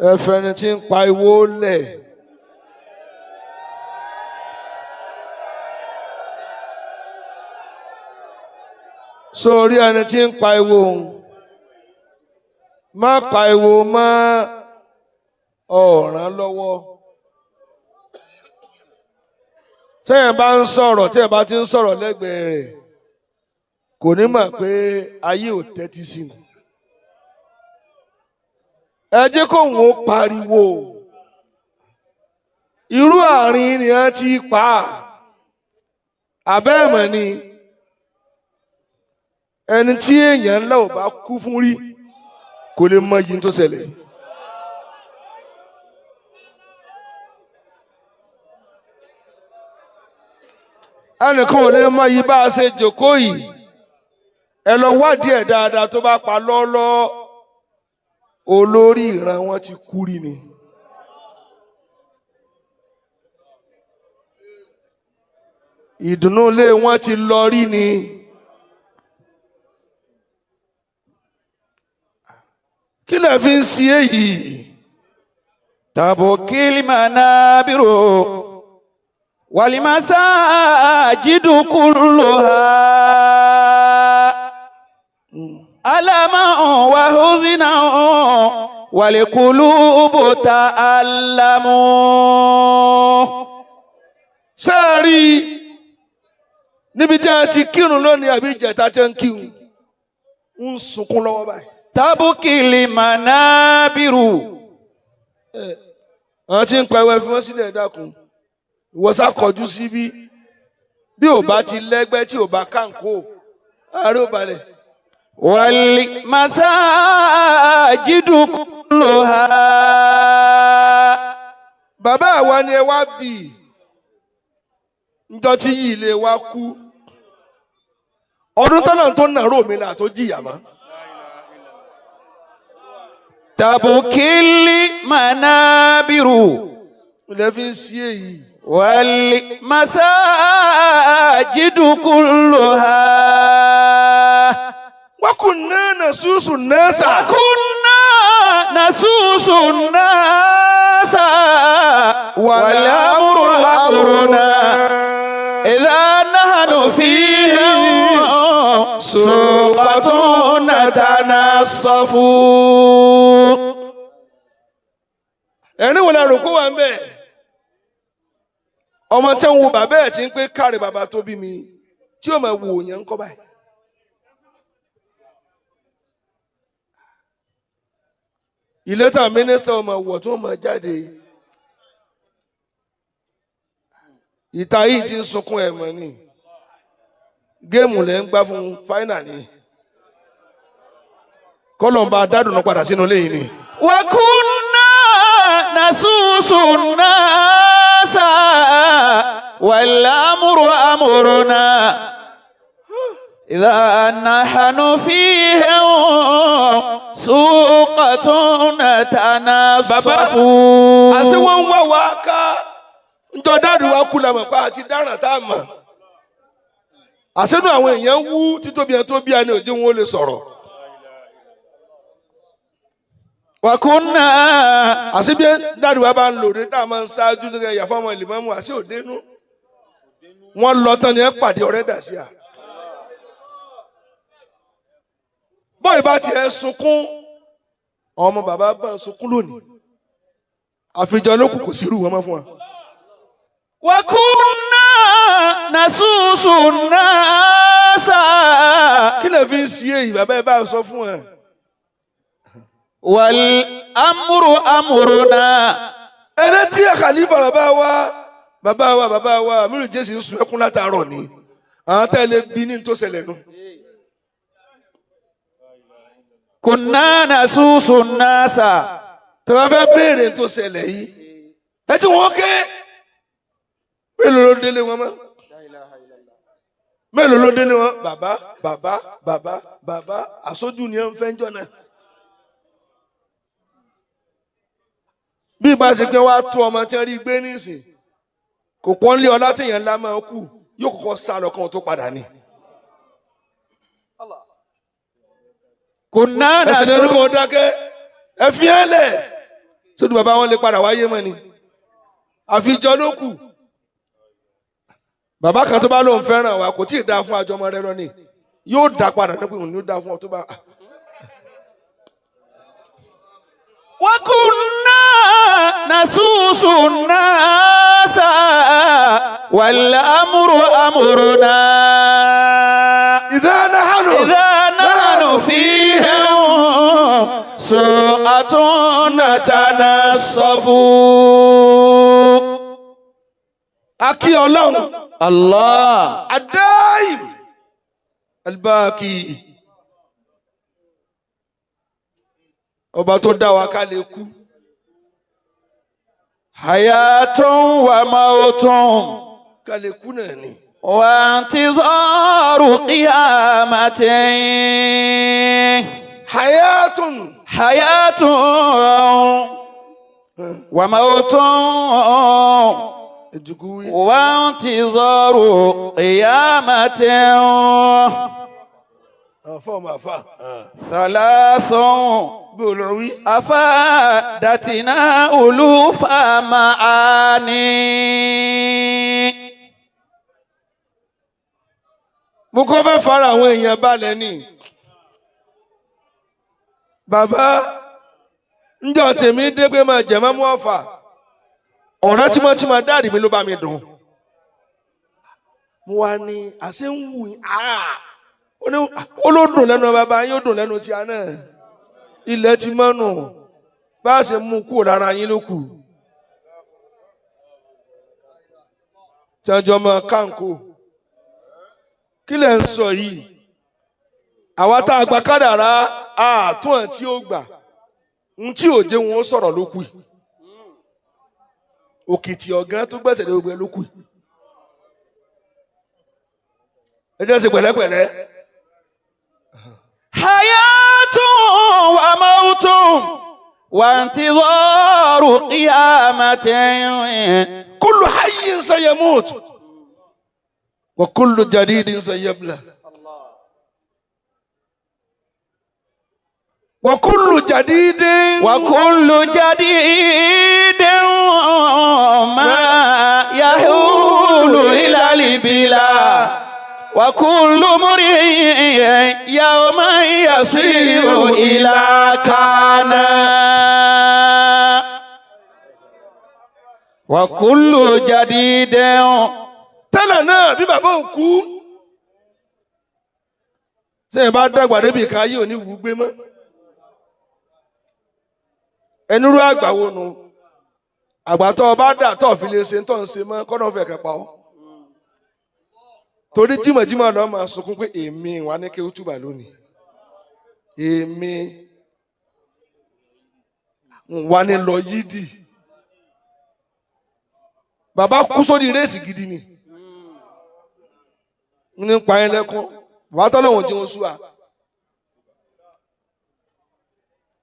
ẹfẹni tí ń pa ìwó lẹ̀. Sórí ẹni tí ń pa ìwó òun má pa ìwó mọ́ ọ̀ràn lọ́wọ́. Tẹ́yìn bá ń sọ̀rọ̀, tẹ́yìn bá ti ń sọ̀rọ̀ lẹ́gbẹ̀ẹ́ rẹ̀ kò ní mọ̀ pé ayé ò tẹ́tí sí mi. Ẹ jẹ́ kóun ó pariwo. Irú àárín ni a ti pa àbẹ́ẹ̀mọ̀ ni ẹni tí èèyàn ńlá ò bá kú fún rí kò lè mọ yìí tó ṣẹlẹ̀. Ẹnìkan ò lè mọ yìí bá a ṣe jókòó yìí. Ẹ lọ wádìí ẹ̀ dáadáa tó bá pa lọ́ọ́lọ́ olórí ìran wọn ti kú rí ni. Ìdùnnú ilé wọn ti lọ rí ni. Kí lẹ fi ń ṣe èyí? Tabukil manabiru wal masajidu kulluha alama wa huzina wal qulubu ta'allamu. Sẹ́ẹ̀rí níbi tí a ti kírun lónìí àbí ìjẹta tí ń kírun ń sunkún lọ́wọ́ báyìí. Tabukil manabiru. Àwọn tí ń pa ẹwẹ́ fún wọn sílẹ̀ dákun. Ìwọ sá kọjú síbí. Bí ò bá ti lẹ́gbẹ́ tí ò bá kánkó, àárẹ̀ ò balẹ̀. Wal masajidu kulluha. Bàbá àwa ni ẹ wá bì. Njọ́ tí yìí lè wá kú. Ọdún tọ́nà tó nàró mi là tó jìyà mọ́. Tabukil manabiru Ilẹ̀ fi ń sí èyí. wal masajidu kulluha. Wa kunna nasusu nasa. Kunna nasusu nasa wal amru amruna idha nahnu fihim suqatun natanassafu. Ẹ̀rín wo la rò kó wà ń bẹ̀? Ọmọ tí ń wo bàbá ẹ̀ tí ń pé káre bàbá tó bí mi tí ó máa wò yẹn ń kọ́ báyìí. Ilé tàn mínísítà ọmọ wọ̀ tó máa jáde. Ìta yìí ti ń sunkún ẹ̀ mọ́ ni. Géèmù lẹ́ ń gbá fún fáínà ni. Kọ́lọ̀mbà dádùn padà sínú ilé yìí ni. Wa kunna nasusu nasa wal amru amruna idha nahnu fihim suqatun natanassafu. Àṣé wọ́n ń wá wa ká. Njọ́ dádùn wa kú la mọ̀ pa àti dáràn tá a mọ̀. Àṣẹ́nu àwọn èèyàn wú títóbi ẹ̀ tó bí a ní òjò wọn ó lè sọ̀rọ̀. Wa kunna. Àṣé bí dáàdì wa bá ń lòdì tá a máa ń ṣáájú tó kẹ́ yàfọ́ ọmọ ìlímọ́mù àṣé òdenu. Wọ́n lọ tán ni ẹ pàdé ọ̀rẹ́ dà sí à. Bọ́ọ̀ bá tiẹ̀ sunkún ọmọ bàbá bá ń sunkún lónìí. Àfijọ́ ló kù kò sí irú wọn mọ́ fún wa. Wa kunna nasusu nasa. Kí lè fi ń sí èyí bàbá ẹ bá sọ fún ẹ. Wal amru amruna. Ẹni tí Khalifa bàbá wa Amiru Jésì ń sun ẹkún látàárọ̀ ni. Àwọn tẹ́lẹ̀ bí ní tó ṣẹlẹ̀ nù. Kunna nasusu nasa. Tọ́lá fẹ́ béèrè tó ṣẹlẹ̀ yìí. Ẹ tí wọ́n ké. Mélòó ló délé wọn mọ́? Mélòó ló délé wọn? Bàbá àsójú ni ẹ ń fẹ́ ń jọ náà. Bí ìbá ṣe pé wá tó ọmọ tí wọ́n rí gbé nísìn kò pọ́n lé ọlá téèyàn ńlá máa kú yóò kọ́kọ́ sá lọ kan tó padà ní. Kunna ẹsẹ̀ ní kò dákẹ́ ẹ fi ẹ́ lẹ̀ sódù bàbá wọn lè padà wáyé mọ́ ni àfijọ́ ló kù bàbá kan tó bá lóun fẹ́ràn wa kò tí ì dáa fún àjọmọ rẹ lọ ni yóò dá padà nípa ìwọ̀n ni ó dáa fún ọ tó bá. وكنا نسوس الناس والأمر أمرنا إذا نحن فيهم سوءة نتنصف akí Ọlọ́run الله الدائم الباقي ọba tó dá wa ká lè kú حياة وموت ká lè kú náà ni وانتظار قيامة hayatun حياة وموت ejuguwi وانتظار قيامة fọọmù àfà ثلاث bí olórin wí. أفادتنا ألوف معاني mo kọ́ fẹ́ fara àwọn èèyàn balẹ̀ ni bàbá ńjọ́ tèmi dé pé máa jẹ Imam Offa ọ̀rẹ́ tímọ́tímọ́ dáàdì mi ló bá mi dùn mo wá ní àṣẹ ń wù yín ó ló dùn lẹ́nu bàbá yín ó dùn lẹ́nu tí a náà ilẹ̀ ti mọ́nù bá a ṣe mú kúrò lára yín ló kù jẹjọ mọ kánkó kí lẹ̀ ń sọ yìí àwa tá a gba kádàrá àtún ẹ̀ tí ó gbà ń tí ò jẹ́ wọn ó sọ̀rọ̀ ló kù òkìtì ọ̀gán tó gbẹ̀sẹ̀ lé gbogbo ẹ̀ ló kù ẹ jẹ́ ṣe pẹ̀lẹ́pẹ̀lẹ́. حياة وموت وانتظار قيامة كل حي سيموت وكل جديد سيبلى وكل جديد ما يحول إلى البلا وكل مرء يوم يصير إلى كان وكل جديد tẹ́lẹ̀ náà bí bàbá ò kú sẹ́yìn bá dàgbà débi ká yìí ò ní wù ú gbé mọ́ ẹnurú àgbà wo nu àgbà tó o bá dà tó o fi lè ṣe tó ń ṣe mọ́ kọ́nà fẹ̀ kẹ́pà ọ́ torí jímọ̀jímọ̀ lọ́ máa sunkún pé èmi wà ní kí ó túbà lónìí èmi wà ní lọ yídì bàbá kú sórí réèsì gidi ni ní pa ẹ lẹ́kún bàbá tọ́lọ̀ wọn tí wọ́n sú wa.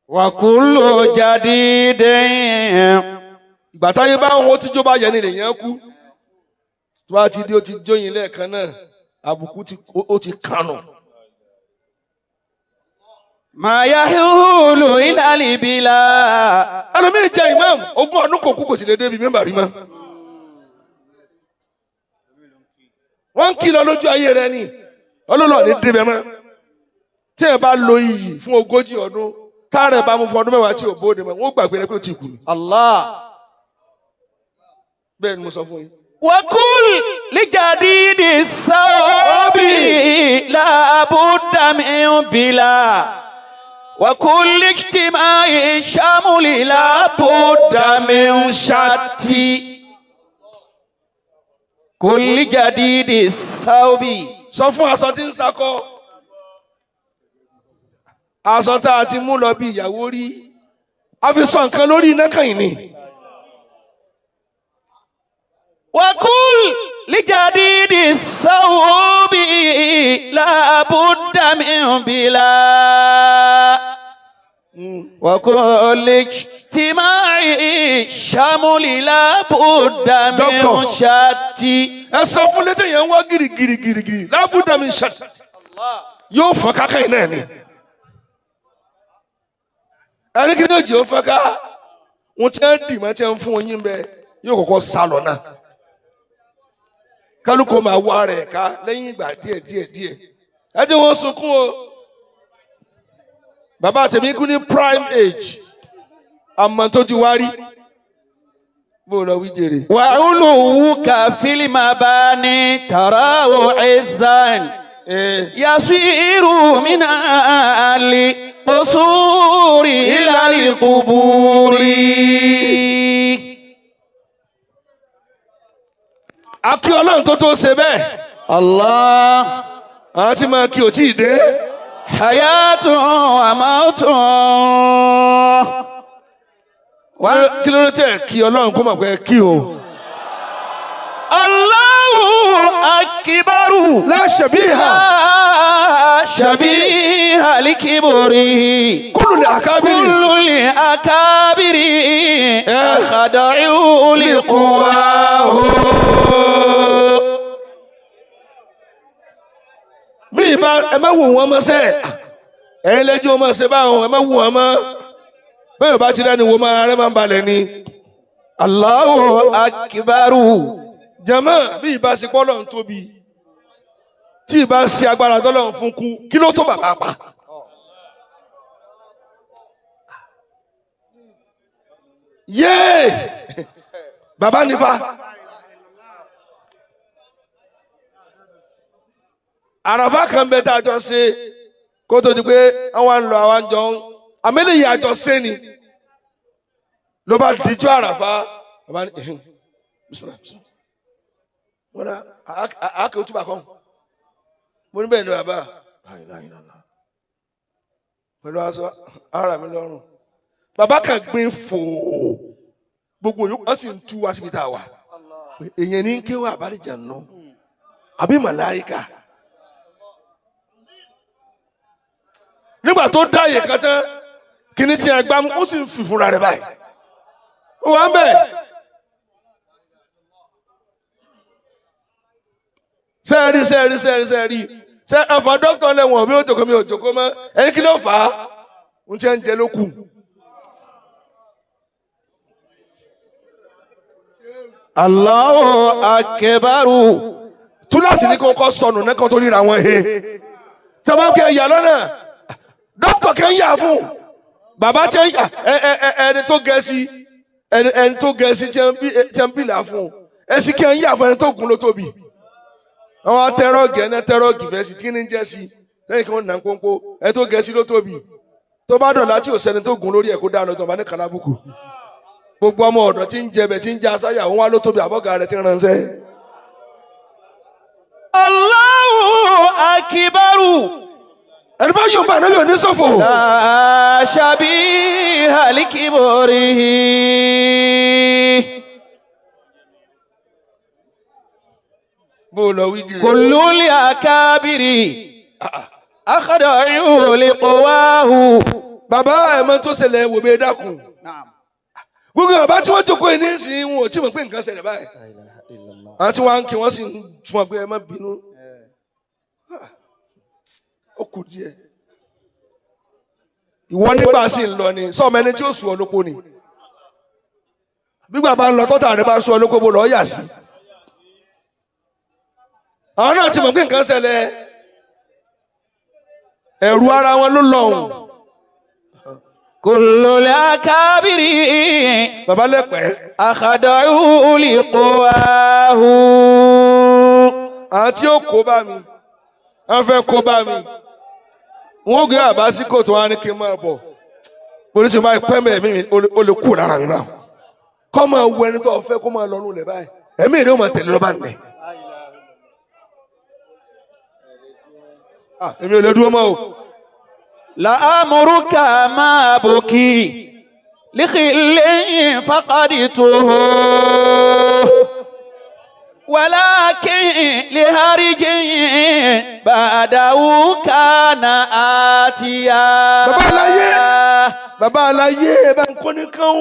وكل جديد ìgbà táyé bá ń wo tíjó bá yẹ ni lèyàn kú tó bá ti dé ó ti jóyin lẹ́ẹ̀kan náà àbùkù ó ti kànù. ما يحول إلى البلا ẹlòmíì jẹ imam ogún ọdún kò kú kò sì lè débi mẹ́mbà rí mọ́. wọ́n ń kìlọ̀ lójú ayé rẹ ni ọlọ́lọ́ ní débẹ̀ mọ́ tí ẹ bá lo iyì fún 40 ọdún táàrẹ̀ bá mú fún ọdún mẹ́wàá tí ò bóde mọ́ wọ́n gbàgbé rẹ pé ó ti kù ni. الله bẹ́ẹ̀ ni mo sọ fún yín. وكل لجديد الثوب لا بد من بلا وكل اجتماع شامل لا بد من شت كل جديد الثوب sọ fún aṣọ tí ń sakọ aṣọ tá a ti mú lọ bí ìyàwó rí a fi sọ nǹkan lórí iná kàn yín ni. وكل لجديد الثوب لا بد من بلا وكل اجتماع شامل لا بد من شت ẹ sọ fún létí yẹn ń wá gírígírígírí lábúdà mi ṣá yóò fọ kákà yìí náà ni ẹni kí ni ó jẹ ó fọ ká wọ́n ti ń dì mọ́ tí ń fún yín bẹ́ẹ̀ yóò kọ́kọ́ sá lọ náà kálukú máa wá rẹ̀ ká lẹ́yìn ìgbà díẹ̀ ẹ jẹ́ wọ́n sunkún o bàbá tèmi kú ní prime age àmọ́ tó ti wá rí bó lọ wí jèrè. وعلوك في المباني تراه عزا يصير من القصور إلى القبور. akí ọlọ́run tó ṣe bẹ́ẹ̀. Allah. àwọn tí máa kí o tí ì dé. hayatun wa mautun. kí ló tẹ̀ kí ọlọ́run kó mọ̀ pé kí o. Allahu akbaru. la shabiha. la shabiha likiburi. kullu li akabiri. kullu li akabiri. akhada'u liquwahu. bí ìbá ẹ má wò wọ́n mọ́ sẹ́ ẹ̀yin lẹ́jọ́ ọmọ ṣe báwọn ẹ má wò wọ́n mọ́ bẹ́ẹ̀ bá ti rẹ́ni wo máa rẹ́ máa ń balẹ̀ ni. Allahu akbaru. jama bí ìbá ṣe pọ́ lọ́n tóbi tí ìbá ṣe agbára tọ́lọ́run fún kú kí ló tó bàbá pa. yéé bàbá nífa. àràfà kan bẹ tá a jọ ṣe kó tó di pé àwọn ń lọ àwọn jọ ń àmẹ́lẹ̀ yìí àjọ ṣe ni ló bá dijọ́ àràfà bàbá ní wọn náà àáké òtúbà kan mo ní bẹ́ẹ̀ ni bàbá pẹ̀lú aṣọ ara mi lọ́rùn bàbá kan gbin fòó gbogbo yòókù wọ́n sì ń tú wá síbi tá a wà èèyàn ní kéwà àbálẹ̀jà nù àbí màláyíkà. nígbà tó dá àyè kan tán kíní tí a gbá mú ó sì ń fi fúnra rẹ̀ báyìí ó wà ń bẹ̀. sẹ́ẹ̀rí ṣe ẹ̀fọ́ dókítà lẹ́wọ̀n bí ó jòkó mi ò jòkó mọ́ ẹni kí ló fà á ń tiẹ̀ ń jẹ ló kù. Allahu akbaru. túláàsì ní kò kọ́ sọnù náà kan tó ríra wọn he tí a bá ń kẹ́ ẹ̀yà lọ́nà. dókítà kan yà fún bàbá tí ẹni tó gẹ̀ẹ́sì ẹni tó gẹ̀ẹ́sì tí ń bìlà fún ẹsì kí ń yà fún ẹni tó gùn ló tóbi àwọn tẹrọgì ẹni tẹrọgì fẹsì kí ni ń jẹ sí lẹ́yìn kí wọn nà ń pọnpọ ẹni tó gẹ̀ẹ́sì ló tóbi tó bá dọ̀la tí ò sẹ́ni tó gùn lórí ẹ̀ kó dáná tó bá ní kàlábùkù gbogbo ọmọ ọ̀dọ̀ tí ń jẹbẹ tí ń jẹ asáyà òun wá ló tóbi àbọ̀gà rẹ̀ ti ránṣẹ́. Allahu akbaru. ẹni bá yóò bá ànábì òní ṣòfò. la shabiha likiburihi. bó o lọ wí jẹ. kullu li akabiri. akhada'u liquwahu. bàbá ẹ̀mọ́ tó ṣẹlẹ̀ wò bẹ́ẹ̀ dákun. gbogbo bàbá tí wọ́n jókòó yìí ní ìsìn wọn ò tí mọ̀ pé nǹkan ṣẹlẹ̀ báyìí. àwọn tí wọ́n ń kí wọ́n sì ń fún ọ pé ẹ má bínú. ó kù díẹ̀. ìwọ nígbà sì ń lọ ni sọmọ ẹni tí ó sùn ọ lóko ni. bí bàbá ń lọ tọ́tà rẹ bá sùn ọ lóko bó lọ yà sí. àwọn náà ti mọ̀ pé nǹkan ṣẹlẹ̀ ẹ̀rù ara wọn ló lọ́hùn. kullu lakabiri. bàbá lẹ́pẹ́. akhada'u liquwahu. àwọn tí ó kó bá mi wọ́n fẹ́ kó bá mi wọ́n gbé àbá sí kòtò wọn ní kí n máa bọ̀ polisi máa pẹ́ mẹ́ẹ̀mí mi ó lè kú lára mi báwọn kọ́ máa wọ ẹni tó fẹ́ kó máa lọ́nu lẹ̀ báyìí ẹ̀mí ìdí ó máa tẹ̀lé lọ́ba nìyẹn. èmi ò lè dúró mọ́ o. la'amuruka ma buki likhilin faqadituhu. ولكن لهرج بعده كان آتيا. bàbá aláyé ẹ bá ń kó ní kán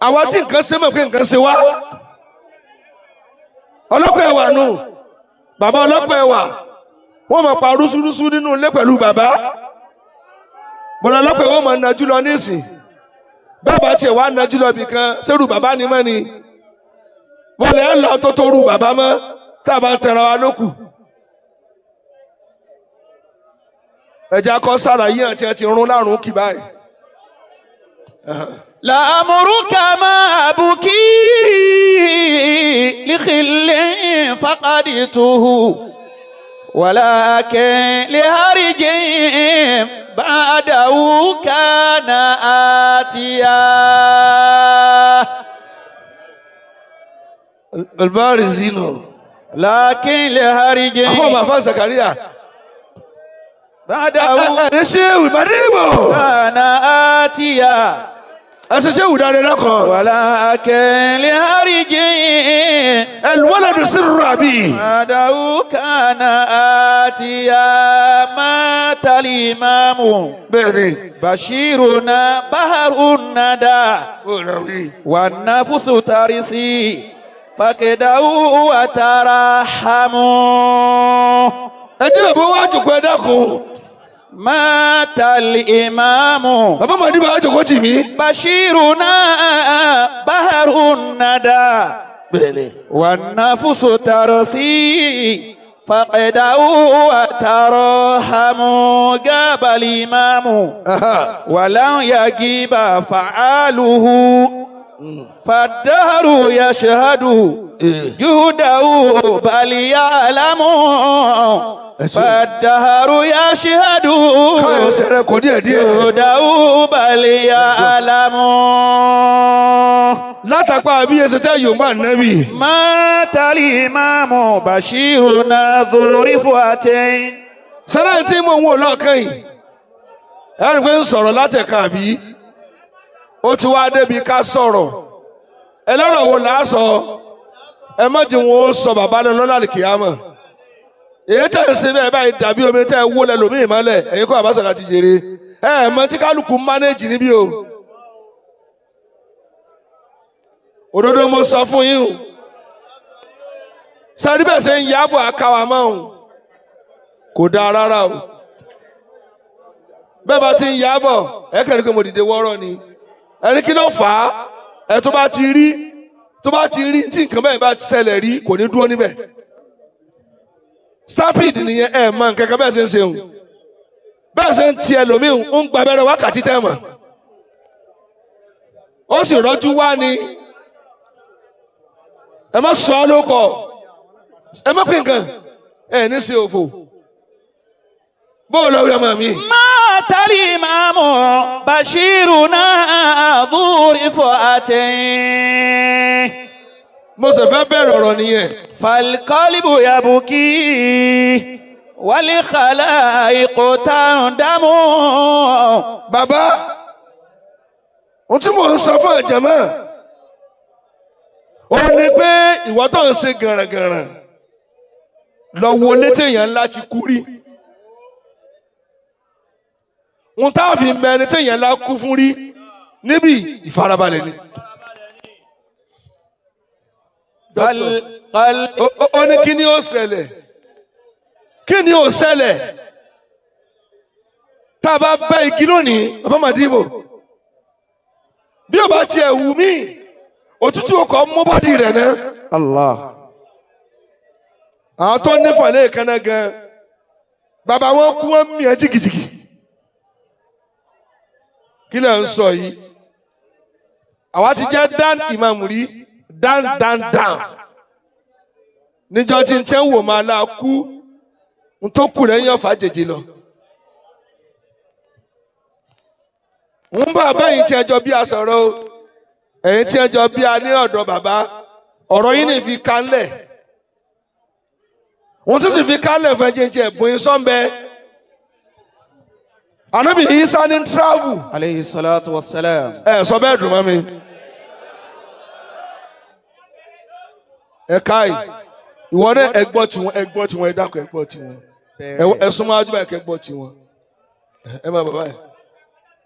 àwa tí nǹkan ṣe mọ̀ pé nǹkan ṣe wá ọlọ́pàá ẹ̀wà nù bàbá ọlọ́pàá ẹ̀wà wọ́n máa pa rúṣurúṣu nínú ilé pẹ̀lú bàbá bọ̀dọ̀ ọlọ́pàá ẹ̀wà máa najú lọ nísìn bàbá tiẹ̀ wá nájú lọ bìkan sẹ́rù bàbá ni mọ́ ni wọ́n lè lọ tó rú bàbá mọ́ tá a bá ń tẹ̀ra wa lókù. ẹ̀jẹ̀ akọ sára yíyan tí ẹ ti rún lárùn kì báyìí. لأمرك ما أبكي لخل فقدته ولكن لهرج بعده كان آتيا. البارزين لكن لهرج أفهم أفهم زكريا بعده نسيو مريمو كان آتيا. أسيو دار لكم ولكن لهرج الولد سر أبي بعده كان آتيا. مات الإمام بني بشيرنا بحر الندى والنفس ترثي فكده وترحموا. أجل بواجهك وداكم مات الإمام بابا ما دي بواجهك وتيمي بشيرنا بحر الندى والنفس ترثي فقده وترحموا. جاب الإمام ولن يجيب فعاله فالدهر يشهد جهده بل يعلم. فالدهر يشهد جهده بل يعلم. لا تقوى بي ستاي يوم النبي. مات الإمام بشيرنا ذو رفوتين. سنة مو wò lọ́kàn yìí ẹ̀rí pé ń sọ̀rọ̀ látẹ̀ka àbí ó ti wá débi ká sọ̀rọ̀ ẹlọ́rọ̀ wo là á sọ ẹ má jẹ́ wọn ó sọ bàbá náà lọ́la kìámọ̀ èyí tẹ̀ ń ṣe bẹ́ẹ̀ báyìí dàbí omi tẹ́ ẹ wó lẹ́lòmíì mọ́lẹ̀ ẹ̀yin kọ́ àbáṣọ láti jèrè ẹ̀ mọ tí kálukú mánéjì níbí o òdodo mo sọ fún yín o sáré bẹ́ẹ̀ ṣe ń yábọ̀ àkàwà mọ́ o kò dáa rárá o bẹ́ẹ̀ bá ti ń yábọ̀ ẹ kẹ́rin pé mo dìde wọ́rọ́ ni ẹni kí ló fà á ẹ tó bá ti rí tí nǹkan bẹ́ẹ̀ bá ti ṣẹlẹ̀ rí kò ní dúró níbẹ̀ stampede nìyẹn ẹ mọ nǹkan kan bẹ́ẹ̀ ṣe ń ṣe o bẹ́ẹ̀ ṣe ń ti ẹlòmíì ń gba abẹ́rẹ́ wákàtí tẹ́ mọ̀ ó sì rọ́jú wá ni ẹ má sọ ọ́ ló kọ ẹ má pín nǹkan ẹ ní ṣe òfò bóòlù ọ̀wé ọmọ mi. مات الإمام بشيرنا ذو رفعتين. mo sì fẹ́ bẹ̀rẹ̀ ọ̀rọ̀ nìyẹn. فالقلب يبكي والخلائق تندم. bàbá ohun tí mò ń sọ fún ẹ̀jẹ̀ mọ́ ó ní pé ìwọ tó ń ṣe gàràngàràn lọ wo létí èèyàn ńlá ti kú rí ohun tá a fi mẹ́rin tí èèyàn ńlá kú fún rí níbi ìfarabalẹ̀ ni. ó ní kí ni ó ṣẹlẹ̀ kí ni ó ṣẹlẹ̀ tá a bá bẹ́ igi lónìí bàbá màdìbò bí ó bá tiẹ̀ wù mí òtútù ọkọ̀ mú bọ́dì rẹ̀ náà. Allah. àwọn tó ní fàlẹ́ ìkànnà gan bàbá wọn kú wọn mìíràn jìgìjìgì kí lè ń sọ yìí àwa ti jẹ́ dan imam rí dan níjọ́ tí n tẹ́ ń wò máa la kú n tó kù rẹ̀ ń yàn fàájèjì lọ. ń bá bẹ́yìn tí ẹjọ́ bí a sọ̀rọ̀ o ẹ̀yin tí ẹjọ́ bí a ní ọ̀dọ̀ bàbá ọ̀rọ̀ yín ní fi kánlẹ̀ wọ́n tún sì fi kánlẹ̀ fún ẹjẹ́ tí ẹ̀bùn yín sọ́nbẹ́ Ànábì Ìsá ní travel. Alayhi salatu wa salam. Sọ bẹ́ẹ̀ dùn mọ́ mi. Káyì ìwọ náà ẹ gbọ́ tiwọn ẹ dákun ẹ gbọ́ tiwọn ẹ súnmọ́ ajúbà ẹ gbọ́ tiwọn ẹ má bàbá yìí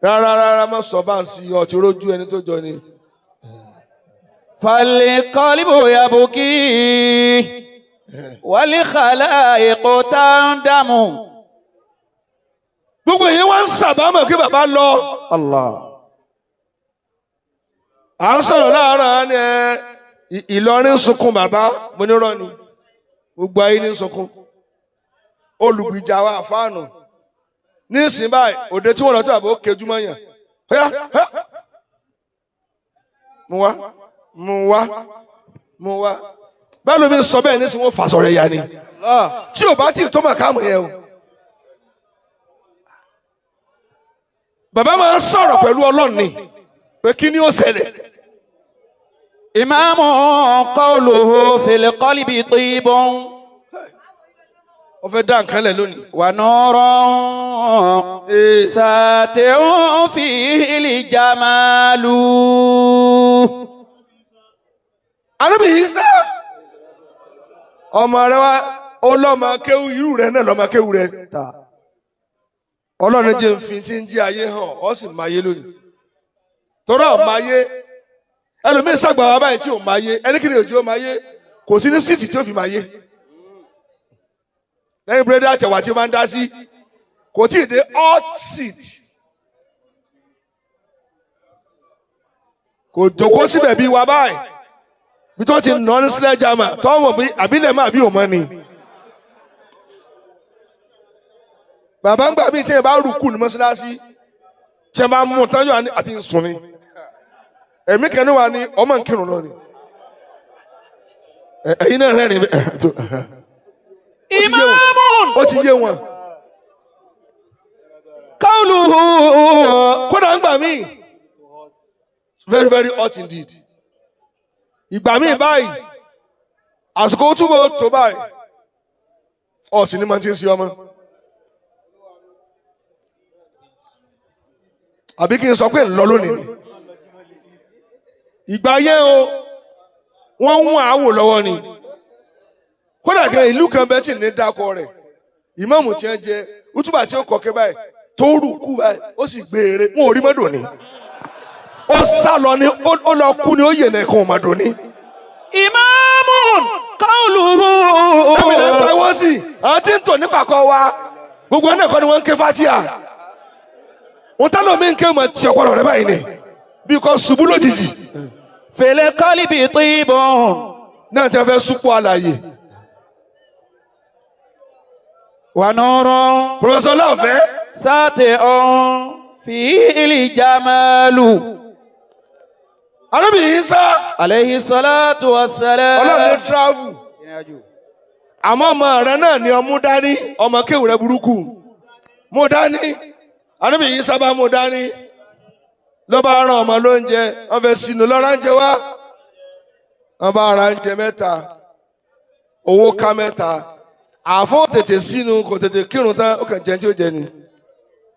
rárá má sọ bá ń sí ọtí rójú ẹni tó jọ ni. فالقلب يبكي والخلائق تندم. gbogbo èyí wá ń sàbámọ̀ kí bàbá lọ. Allah. à ń sọ̀rọ̀ láàárọ̀ ni Ìlọrin sunkún bàbá mo ní rọ́ ni gbogbo ayé ní sunkún olùgbìjà wa àfáànù ní ìsìn báyìí òde tí wọ́n lọ tó àbò kejúmọ́ yàn mú wá bẹ́ẹ̀ ló mi sọ bẹ́ẹ̀ ní sìn wọ́n fà sọ̀rọ̀ ẹ̀yà ni tí ò bá tí ì tó mọ̀ káàmù yẹn o. Bàbá máa ń sọ̀rọ̀ pẹ̀lú Ọlọ́run ni pé kí ni ó ṣẹlẹ̀. Imamu qawluhu fil qalbi tibun. Ó fẹ́ dá nǹkan lẹ̀ lónìí. Wa nurun sati'un fihi jamalu. Ànábì Ìsá ọmọ rẹ wá ọlọ́mọ kéwú irú rẹ náà lọ́mọ kéwú rẹ. Ọlọ́run jẹ́ nfin tí ń jí ayé hàn ọ́ sì máa yé lónìí. Torí ọ̀ máa yé ẹlòmíín sàgbà wa báyìí tí ò máa yé ẹni kìíní òjò máa yé kò sí ní síìtì tí ó fi máa yé. Lẹ́yìn búrẹ́dì àtẹ̀wà tí ó máa ń dá sí kò tí ì dé hot seat. Kò jókòó síbẹ̀ bí wa báyìí bí tí wọ́n ti nà ọ́ ní sledgehammer tó wọ́n bí àbílẹ̀ máa bí òmọ́ ni. Bàbá ń gbà mí tí ẹ bá rúkú ní mọ́ṣáláṣí tí ẹ bá mú tán yóò ní àbí ń sùn ni ẹ̀mí kẹ́ni wà ní ọmọ nkírun náà ni ẹ̀yin náà rẹ́rìn Imamun ó ti yé wọn. qawluhu Kódà ń gbà mí very very hot indeed. Ìgbà mí báyìí àsìkò túbọ̀ tó báyìí ọ̀sìn ni mo ti ń ṣe ọmọ. Àbí kí n sọ pé ńlọ lónìí ni. Ìgbà yẹn o wọ́n ń wọ́n àwò lọ́wọ́ ni. Kódà kẹ́ ìlú kan bẹ́ẹ̀ tí ní dákọ rẹ̀ ìmáàmù tí ń jẹ útúbà tí ó kọ̀kẹ́ báyìí tó rùkú báyìí ó sì gbé eré wọn ò rí mọ́dọ̀ ni. Ó sá lọ ni ó lọ kú ni ó yè náà kan ọ̀mọ̀dọ̀ ni. Imamun qawluhu. Ẹ̀mí lè pa wọ́n sí àwọn tí ń tò nípa kọ́ wa gbogbo ẹ̀ náà kọ́ ni wọ́n ń ké Fátíà. Wọ́n tá ló mi ń ké mọ̀ tí ọ̀pọ̀lọ̀ rẹ̀ báyìí ni bí kò ṣubú lójijì. Fil qalbi tibun. Náà tí a fẹ́ súpọ̀ àlàyé. Wa nurun Pòfẹ́sọ̀ Láòfẹ́. sati'un fihi jamalu. Ànábì Ìsá Alayhi salatu wassalam. Ọlọ́run ní travel. Àmọ́ ọmọ rẹ náà ni ọmú dání ọmọ kéwù rẹ burúkú. Mú dání. Ànábì Ìsá bá mú dání. Ló bá rán ọmọ lóúnjẹ wọ́n fẹ́ sínú lọ́ra ń jẹ wá. Wọ́n bá ra ń jẹ mẹ́ta. Owó ká mẹ́ta. Àfọ́ tètè sínú kò tètè kírun tán ó kàn jẹ́ tí ó jẹ ni.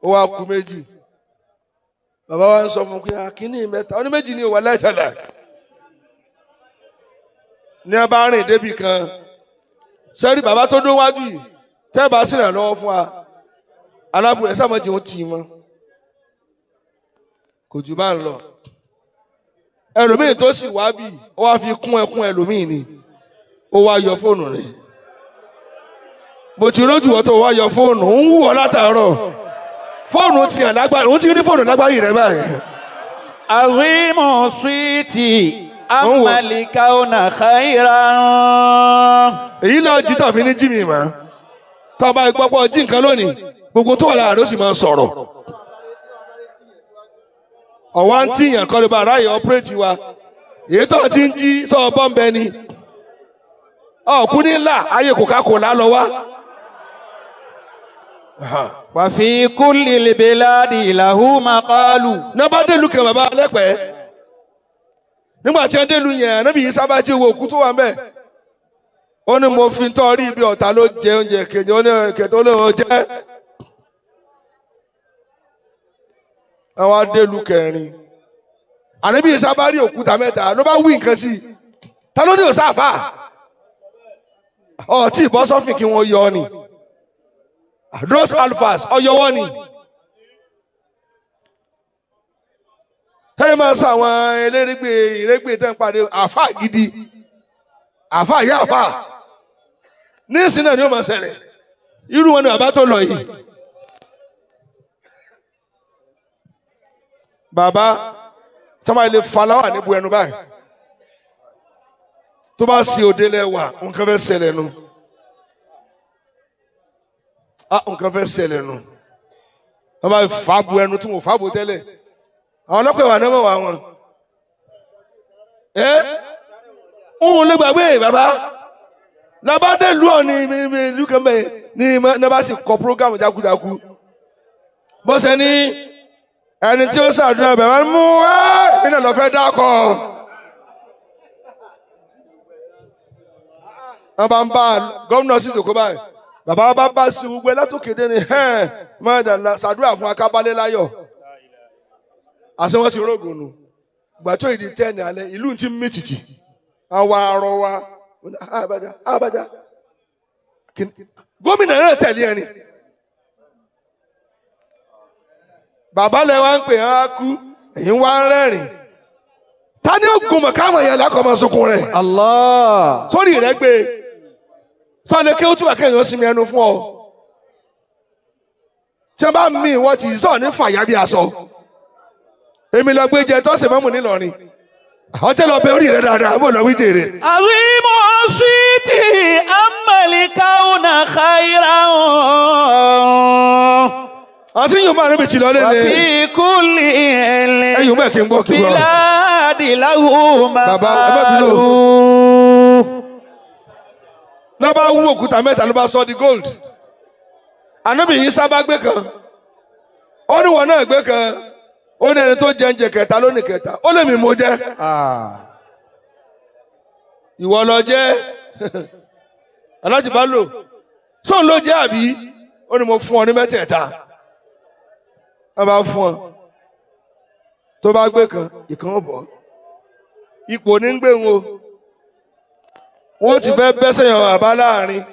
Ó wá kú méjì. Bàbá wa ń sọ fún un pé akínní mẹ́ta ó ní méjì ní ìwà láìtàlà. Ní a bá rìn débi kan sẹ́rí bàbá tó dún wájú yìí tẹ́ bá sì ràn lọ́wọ́ fún wa alábùrẹ̀ ẹ̀ sàmọ́jì ó tì í mọ́ kò jù bá ń lọ. Ẹlòmíì tó sì wá bì ó wá fi kún ẹkún ẹlòmíì ni ó wá yọ fóònù rẹ̀. Mo ti rójú wọ́n tó wá yọ fóònù ń wù ọ́ látàárọ̀ fóònù ti hàn lágbárí òun ti rí fóònù lágbárí rẹ̀ báyìí. Azimu switi amalikauna khairan. Èyí náà jí tàbí ní jimmy mọ́ tọ́ba ìgbọ́pọ̀ jí nǹkan lónìí gbogbo tó wà láàrin ó sì máa sọ̀rọ̀. Ọ̀wá ń tíyàn kọ́ ló bá aráyè ọ́pẹ́rẹ́tì wa èyí tó ti ń jí sọ bọ́m̀bẹ ni ọ̀kú ní ńlá ayé Coca-Cola lọ wá. Wa fi kulli biladi lahu maqalu. Nàbà délùú kan bàbá lẹ́pẹ̀ẹ́ nígbà tí wọ́n délùú yẹn Ànábì Ìsá bá jí owó òkú tó wà ń bẹ̀. Ó ní mo fi tọ́ rí ibi ọ̀tá ló jẹ oúnjẹ kejì ó ní kẹtọ́ ó ní ó jẹ́. Àwọn adélùú kẹrin Ànábì Ìsá bá rí òkúta mẹ́ta ló bá wí nǹkan sí i ta ló ní òsáfà ọtí ìbọn sọfìn kí wọ́n yọ ọ ni Rose Alphas ọyọwọ ni. Tẹ́lẹ̀ máa ń sọ àwọn elérégbè ìrégbè tẹ́ ń parí àfà gidi àfà yá àfà ní ìsìn náà ni ó máa ṣẹlẹ̀ irú wọn ni bàbá tó lọ yìí. Bàbá tọ́ba ilé falawa níbu ẹnu báyìí tó bá sí òde lẹ́wà nǹkan fẹ́ ṣẹlẹ̀ nu nǹkan fẹ́ ṣẹlẹ̀ nu wọ́n bá fà bu ẹnu tí wọ́n fà bu tẹ́lẹ̀ àwọn ọlọ́pàá wà náà wà wọn òun lè gbàgbé bàbá labade lu ọ ní ìlú kan bẹ́ẹ̀ ní nàbà sì kọ programu jakujaku bọ́sẹ̀ ní ẹni tí ó ṣàdúrà bàbá mú nínú lọ́fẹ́ dákọ̀ wọ́n bá ń bá gómìnà sí ìjòkó báyìí bàbá bá bá sí gbogbo ẹ látòkéde ni mọ́ẹ̀dà ṣàdúrà fún akábálẹ̀ láyọ̀ àṣẹ wọn ti rógùn nù gbàtó ìdí 10 alẹ́ ìlú ti mí tìtì àwa arọ wa àbájá gómìnà náà tẹ̀lé ẹni bàbá lẹ wá ń pè á kú èyí wá ń rẹ́rìn ta ni ó gun mọ̀kámọ̀ yẹn lákọ̀ọ́mọ sunkún rẹ̀ Allah sórí rẹ̀ gbé sọ́ni kí ó túbọ̀ kẹ́yìn ó sinmi ẹnu fún ọ tí wọ́n bá mí ìwọ tí sọ̀ ní fàyà bí aṣọ èmi lọ gbé jẹ tọ́sí mọ́mù nílọrin ọtẹ lọ bẹ orí rẹ dáadáa bó lọ wí jèrè. àwímọ̀ síìtì amẹ̀líkàwọnà xayira àti yóò máa níbi tìlọ lẹ́nu. wàfi kúlì ẹ̀lẹ́ ẹ̀yìn bẹ́ẹ̀ kí n gbọ́ kí n gbọ́. bíláàdì láwù bàbá ẹ bá bínú. lọ́ba wú òkúta mẹ́ta ló bá sọ di gold. ànábì yìí sábà gbé kan ó ní wọn náà gbé kan ó ní ẹni tó jẹ oúnjẹ kẹta lónìí kẹta ó lè mí mo jẹ ìwọ lọ jẹ alájì bá lò sóun ló jẹ àbí ó ní mo fún ọ ní mẹ́tẹ̀ẹ̀ta wọn bá fún ọ tó bá gbé kan ìkan ó bọ ipò ní ń gbé wọn o wọn ti fẹ́ bẹ́sẹ̀ yàn àbá láàrin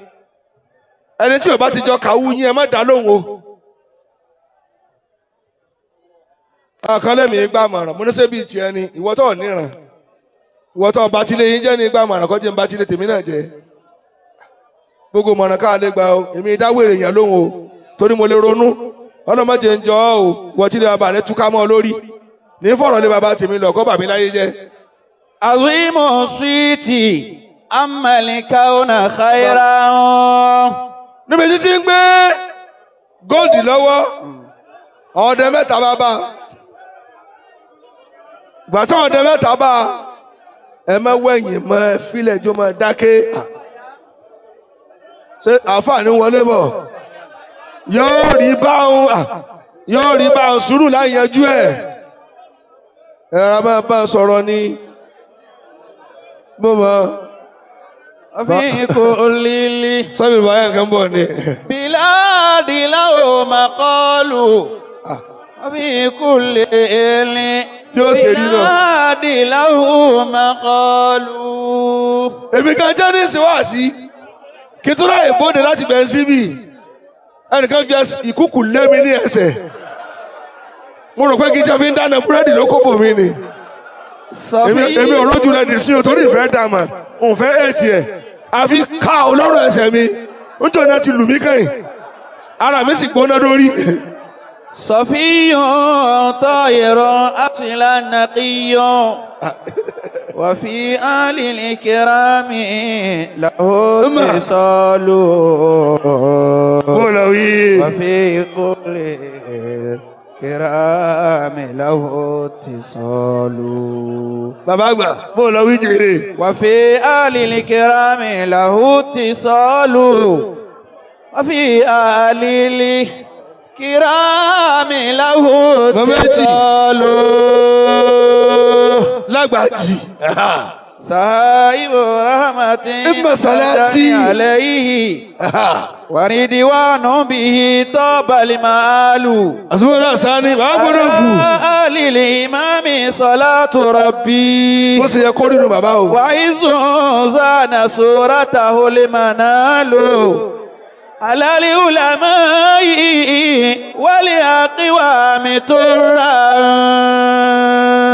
ẹni tí ò bá ti jọ kàwú yín ẹ má dá lóhùn o. àkànlẹ́mì gbà mọ̀ràn mo ní sẹ́ bíi tiẹ̀ ni ìwọ tó níran ìwọ tó bá tilé yín jẹ́ ní gbà mọ̀ràn kọ́jú ń bá tilé tèmi náà jẹ́ gbogbo mọ̀ràn káà lè gba o èmi dáwèrè yẹn lóhùn o torí mo lè ronú ọlọ́mọdé ń jọ ọ́ o ìwọ tí lè bàbá rẹ túká mọ́ ọ lórí ní fọ̀rọ̀ lé bàbá tèmi lọ kọ́ bàmí láyé jẹ́. àwímọ̀ síìtì amẹ̀líkàwọnà xayira níbi títí ń gbé góòdì lọ́wọ́ ọ̀ọ́dẹ mẹ́ta bàbá gbàtọ́ ọ̀dẹ mẹ́ta bá ẹ má wẹ̀yìn mọ́ fílẹ̀ jó mọ́ dáké ṣé àǹfààní wọlé bọ̀ yóò rí báwọn sùúrù láì yanjú ẹ̀ ẹ̀rọ máa bá sọ̀rọ̀ ni mo mọ̀ fi kò lílí sọ́bì báyà kan bọ̀ ni. bíláàdì láwù màkọ́lù fi kúlì ẹ̀lẹ́. yóò ṣe rí náà. bíláàdì láwù màkọ́lù. èmi kan jẹ́ ní ìsìnwáàsí kí tó láyè bóde láti bẹ̀rẹ̀ síbì ẹnìkan fi ìkúkù lé mi ní ẹsẹ̀ mo rò pé kí jẹ́ fi ń dáná búrẹ́dì ló kóbò mi ni èmi ò rójú rẹ̀ dì sí o torí ìfẹ́ dàmà òun fẹ́ ètì ẹ̀ àfi ká ọlọ́rọ̀ ẹsẹ̀ mi nítorí náà ti lù mí kẹ́yìn ara mi sì gbóná lórí. sọfíyàn tọ́yẹ̀rọ àtìlá nàkíyàn wàfi àlìlì kìrámì làwọn tẹ̀sọ́lù wàfi kúlẹ̀ kìrámì làwọn tẹ̀sọ́lù. bàbá àgbà bó lọ wí jèrè. wàfi àlìlì kìrámì làwọn tẹ̀sọ́lù wàfi àlìlì kìrámì lahu tẹ̀sọ́lù. lágbàjì. sahibu rahmatin salati alayhi waridiwanu bihi tọ́balì màálù. àsùnwòn sani bàá gbọdọ̀ fún. alili imami salatu rabbi. bó ṣe yẹ kó nínú bàbá o. wa izun zana surata hulimanalu. alali ulamayi wali aqiwami turra.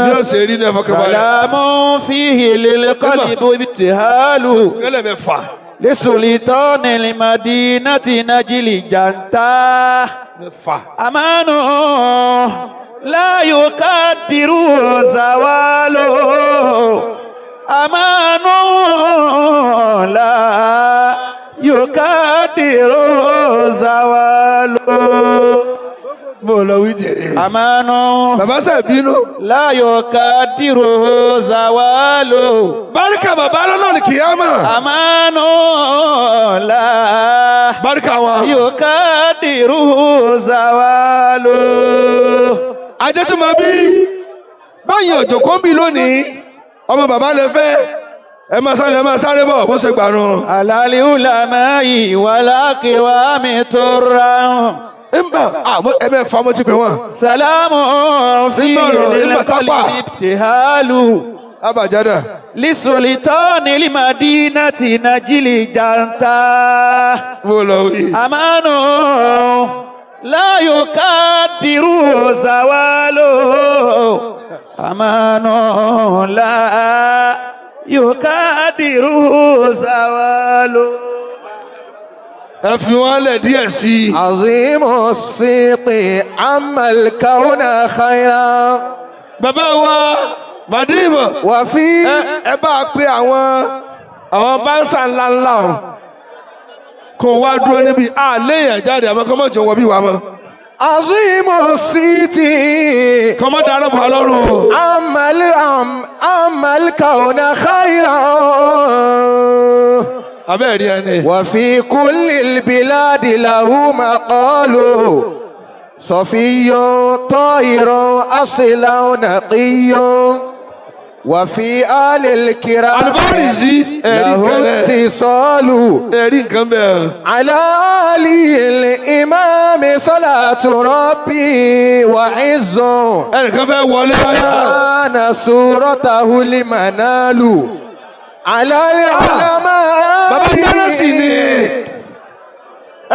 yóò ṣe rí ní ẹ̀fọ́ kẹfà. salamu fihi lil qalbi ibtihalu. kẹlẹ bẹ fà. lisulitani limadinati najili janta. mẹ́fà. amanu لا يقدر زواله أمان لا يقدر زواله mo lọ wí jèrè. أمان bàbá sẹ bínú. لا يقدر زواله báríkà bàbá lọ́nà ní kìyàmà. أمان لا báríkà wọn. يقدر زواله ajẹ́ tó máa bí báyìí ọ̀jọ̀ kan bí lónìí ọmọ bàbá lè fẹ́ ẹ máa sáré bọ̀ bó ṣe gbàrún. على العلماء والأقوام ترى ẹ bẹ fa mọ́tì pé wọ́n. سلام في القلب ابتهال abajada. لسلطان المدينة نجل جانتا mo lọ wí. أمان لا يقدر زواله أمان لا يقدر زواله ẹ fi wọn lẹ̀ díẹ̀ sí i. عظيم الصيق عم الكون خيرا bàbá wa màdìbò. وفي ẹ bá a pé àwọn báńsà ńláńlá o kò wá dúró níbi àléyàn jáde àmọ́ kọ́mọ́ jọ wọ bí wàá mọ́. عظيم الصيت kọ́mọ́ dáná bọ̀ ọlọ́run o. عم الكون خيرا abẹ́ẹ̀ rí ẹni. وفي كل البلاد له مقال صفي طاهر أصلا نقي وفي آل الكرام alibárìsí ẹ̀rí له kẹlẹ̀ اتصال ẹ̀rí nǹkan bẹ́ẹ̀. على آله الإمام صلاة ربي وعز ẹnìkan fẹ́ wọlé ọyá. كان صورته المنال على العلماء bàbá jẹ́rẹ́sì ni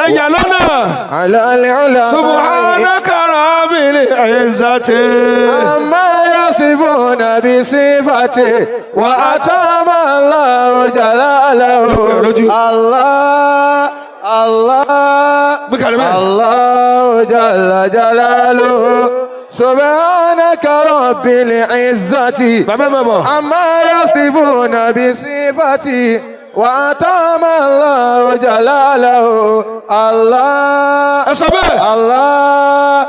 ẹ̀yà lọ́nà. على العلماء subhanaka rabbil izzati. عما يصفون بصفته وأتم الله جلاله الله الله جل جلاله سبحانك رب العزة bàbá mọ̀mọ́. عما يصفون بصفته وأتم الله جلاله الله ẹ sọ bẹ́ẹ̀. الله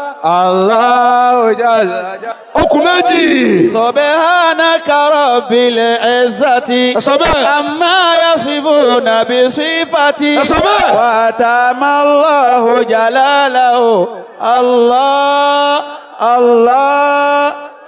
جل جلاله okùn méjì. سبحانك رب العزة ẹ sọ bẹ́ẹ̀. عما يصفون بصفتي ẹ sọ bẹ́ẹ̀. وأتم الله جلاله الله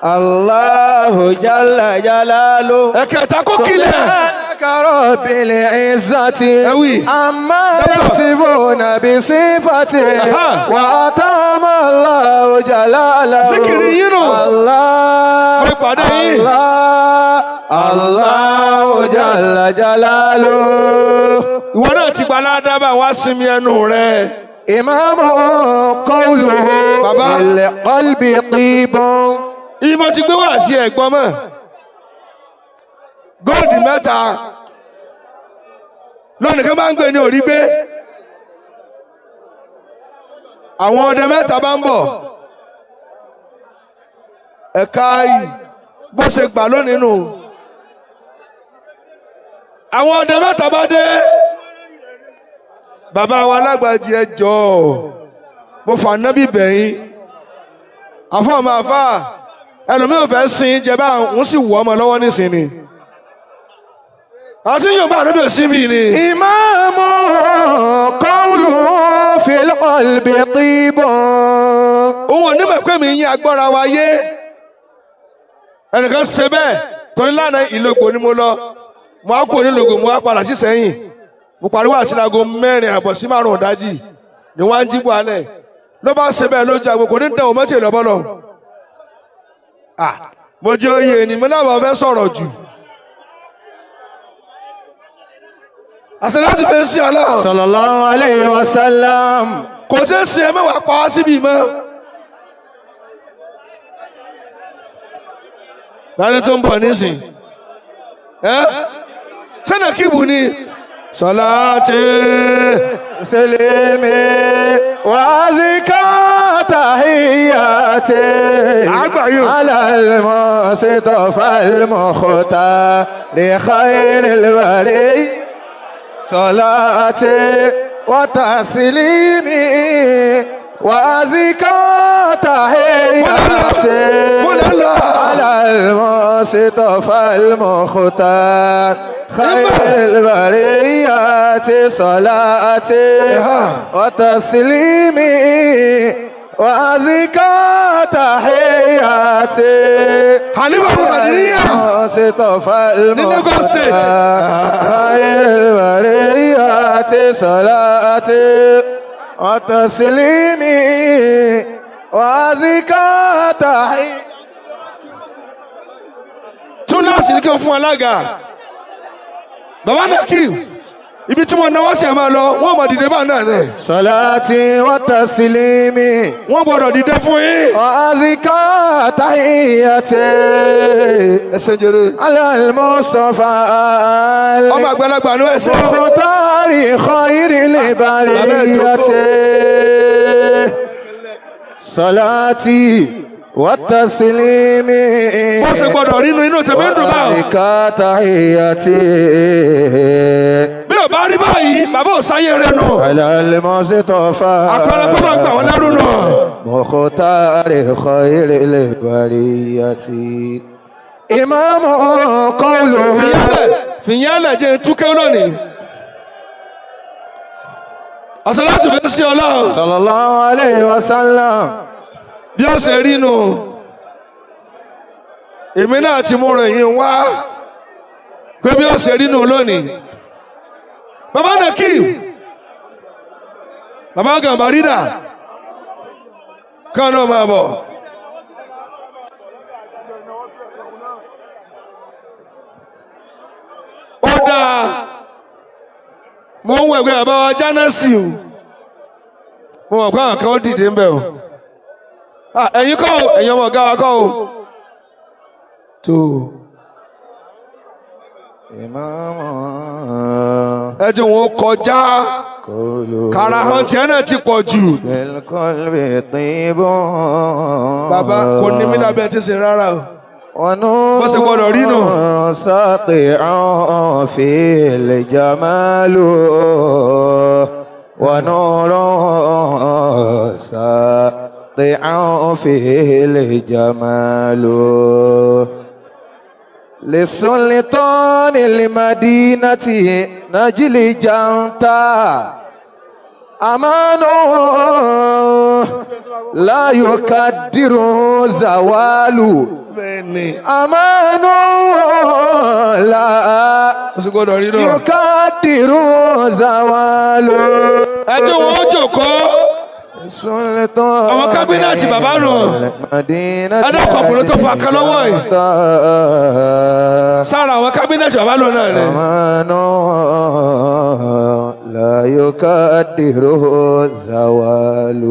الله جل جلاله ẹ̀kẹta kó kílẹ̀. سبحانك رب العزة أوي. عما يصفون بصفته أها. وأتم الله جلاله Zikiri yín nù. الله Ẹ pàdé yín. الله جل جلاله ìwọ náà ti gba aládàbà wá sinmi ẹnu rẹ. إمام قوله Baba. في القلب طيب ìmọ̀ ti gbé wá sí ẹ̀gbọ́n mọ́. góòdì mẹ́ta lónìí kan bá ń gbé ní orí gbé. àwọn ọdẹ mẹ́ta bá ń bọ̀. ẹ̀ka yìí bó ṣe gbà lónìí nù. àwọn ọdẹ mẹ́ta bá dé. bàbá wa alágbàjì ẹ jọ̀ọ́ mo fà nábì bẹ̀yìn. àfọ̀ ọmọ àfà ẹlòmíì ò fẹ́ sin jẹ bá ń sì wọ́ ọmọ lọ́wọ́ nísìnyí. àti yorùbá àdébí òsínbì ni. إمام قوله في القلب طيب òun ò ní mọ̀ pé mi yín agbára wa yé. ẹnìkan ṣe bẹ́ẹ̀ torí lánàá ìlógbò ni mo lọ. mo á kú onílògbò mo á padà sí sẹ́yìn. mo pariwo àti aago 4 sí 5 ìdájì ni wọ́n á ń jíbọ̀ alẹ̀. ló bá ṣe bẹ́ẹ̀ lójú àgbo kò ní dẹ̀ wọ́n mọ́tì ìlọ́bọ́lọ́. mo jẹ́ oyè ni mo náà bá fẹ́ sọ̀rọ̀ jù. àṣẹ láti fẹ́ sí ọlọ́run. صلى الله عليه وسلم kò ṣeé ṣe ẹ mẹ́wàá pa á síbi mọ́. láti tó ń bọ̀ nísìn sẹ́nà kíbu ni sọláàtì سلمي وأزكى تحياتي Àgbà yìí. على المصطفى المختار لخير البرية صلاتي وتسليمي وأزكى تحياتي على المصطفى المختار خير البريات صلاتي وتسليمي وأزكى تحياتي Halima Al-Qadiriyya. المصطفى Lagos State. المختار خير البريات صلاتي وتسليمي وأزكى تحياتي. Túláàsì ní kí wọ́n fún alága. Bàbá Nàkíù, ibi tí wọ́n náwó sí ẹ̀ máa lọ, wọ́n mọ̀ dìde bá náà rẹ̀. صلاتي وتسليمي Wọ́n gbọ́dọ̀ dìde fún yín. وأزكى تحياتي Ẹ ṣé jèrè. على المصطفى Ọmọ àgbàlagbà ló ẹsẹ̀. المختار خير البرية صلاتي وتسليمي Wọ́n ṣe gbọ́dọ̀ rí inú tẹ̀mí dùn báwọn. وأزكى تحياتي Bí ò bá rí báyìí, bàbá ò sáyé rẹ̀ nù. على المصطفى Àpẹẹrẹ kọ́ máa gbà wọ́n lẹ́rù nù. مختار خير البرية إمام قوله Fìyànlẹ̀ jẹ́ túkẹ́ lónìí. Àṣàlátù fẹ́ sí Ọlọ́run. صلى الله عليه وسلم. Bí ó ṣe rí nù. Èmi náà ti mú rẹ̀ yín wá. Pé bí ó ṣe rí nù lónìí. Bàbá Nàkíù. Bàbá Gàmbàrídà. Kán náà máa bọ̀. Ó dáa. Mo ń wẹ̀gbẹ́ bàbá wa Jánásì o. Mo mọ̀ pé àwọn kan ó dìde ń bẹ̀ o. Ẹ̀yin kọ́ o, ẹ̀yin ọmọ ọ̀gá wa kọ́ o. Tó. إمام Ẹ jẹ́ wọn kọjá. قوله Kàràhàn tiẹ̀ náà ti pọ̀ jù. في القلب طيب Bàbá kò ní mí lábẹ́ tí ń ṣe rárá o. ونور Bó ṣe gbọ́dọ̀ rí nù. ساطع فيه الجمال ونور ساطع فيه الجمال للسلطان المدينة نجل جنتا أمان لا يقدر زوال Bẹ́ẹ̀ni. أمان لا Bó ṣe gbọ́dọ̀ rí nù. يقدر زوال Ẹ jẹ́ wọn ó jòkó. السلطان Àwọn kábínẹ̀tì bàbá nù. المدينة Ẹ dákun ọkùnrin tó fa kan lọ́wọ́ yìí. Sára àwọn kábínẹ̀tì bàbá lò náà rẹ̀. أمان لا يقدره زوال